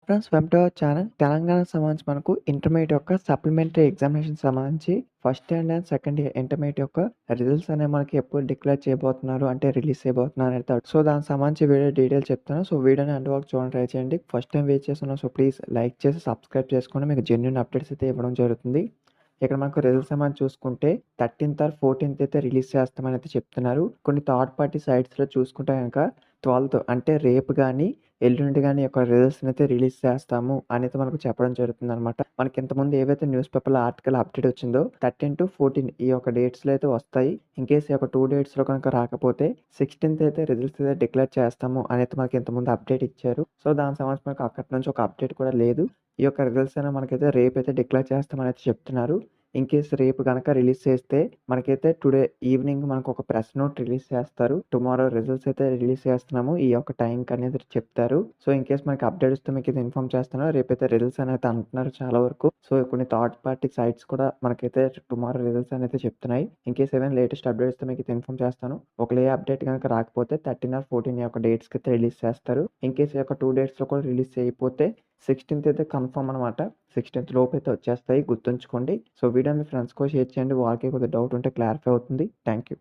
Friends welcome to our channel. తెలంగాణకు సంబంధించి మనకు ఇంటర్మీడియేట్ యొక్క సప్లిమెంటరీ ఎగ్జామినేషన్ సంబంధించి first year and second year intermediate యొక్క రిజల్ట్స్ అనేవి మనకి ఎప్పుడు డిక్లేర్ చేయబోతున్నారు అంటే రిలీజ్ చేయబోతున్నారు అనేది సో దానికి సంబంధించి వీడియో డీటెయిల్స్ చెప్తాను. సో వీడియోని ఎండ్ వరకు చూడండి, ట్రై చేయండి. ఫస్ట్ టైం వెయిట్ చేస్తున్నాం, సో ప్లీజ్ లైక్ చేసి సబ్స్క్రైబ్ చేసుకోండి. మీకు జెన్యూన్ అప్డేట్స్ అయితే ఇవ్వడం జరుగుతుంది. ఇక్కడ మనకు రిజల్ట్స్ ఏమని చూసుకుంటే 13th ఆర్ 14th అయితే రిలీజ్ చేస్తామని అయితే చెప్తున్నారు. కొన్ని థర్డ్ పార్టీ సైట్స్లో చూసుకుంటే కనుక 12th అంటే రేపు కానీ ఎల్లుండి గాని యొక్క రిజల్ట్స్‌ని అయితే రిలీజ్ చేస్తాము అనేది మనకు చెప్పడం జరుగుతుందనమాట. మనకి ఇంతకుముందు ఏవైతే న్యూస్ పేపర్‌లో ఆర్టికల్ అప్డేట్ వచ్చిందో 13-14 ఈ యొక్క డేట్స్‌లో అయితే వస్తాయి. ఇన్‌కేస్ ఈ యొక్క 2 డేట్స్‌లో కనుక రాకపోతే 16th అయితే రిజల్ట్స్ అయితే డిక్లేర్ చేస్తాము అనేది మనకి ఇంతకుముందు అప్డేట్ ఇచ్చారు. సో దానికి సంబంధించి మనకు అక్కడి నుంచి ఒక అప్డేట్ కూడా లేదు. ఈ యొక్క రిజల్ట్స్ అనేవి మనకైతే రేపైతే డిక్లేర్ చేస్తామని అయితే చెప్తున్నారు. ఇన్‌కేస్ రేపు గనక రిలీజ్ చేస్తే మనకైతే టుడే ఈవినింగ్ మనకు ఒక ప్రెస్ నోట్ రిలీజ్ చేస్తారు. టుమారో రిజల్ట్స్ అయితే రిలీజ్ చేస్తున్నాము. ఈ యొక్క టైంకి అనేది చెప్తారు. సో ఇన్‌కేస్ మనకి అప్డేట్ వస్తే మీకైతే ఇన్ఫార్మ్ చేస్తాను. రేపైతే రిజల్ట్స్ అని అయితే అంటున్నారు చాలా వరకు. సో కొన్ని థర్డ్ పార్టీ సైట్స్ కూడా మనకైతే టుమారో రిజల్ట్స్ అని అయితే చెప్తున్నాయి. ఇన్‌కేస్ ఏమైనా లేటెస్ట్ అప్డేట్ వస్తే మీకైతే ఇన్ఫార్మ్ చేస్తాను. ఒకవేళ ఏ అప్డేట్ గనక రాకపోతే 13 ఆర్ 14 యొక్క డేట్స్‌కి అయితే రిలీజ్ చేస్తారు. ఇన్‌కేస్ ఈ యొక్క 2 డేట్స్‌లో కూడా రిలీజ్ చేయకపోతే 16th అయితే కన్ఫర్మ్ అనమాట. 16th లోపైతే వచ్చేస్తాయి, గుర్తుంచుకోండి. సో వీడియో మీ ఫ్రెండ్స్‌కి షేర్ చేయండి. వాళ్ళకి కొద్దిగా డౌట్ ఉంటే క్లారిఫై అవుతుంది. Thank you.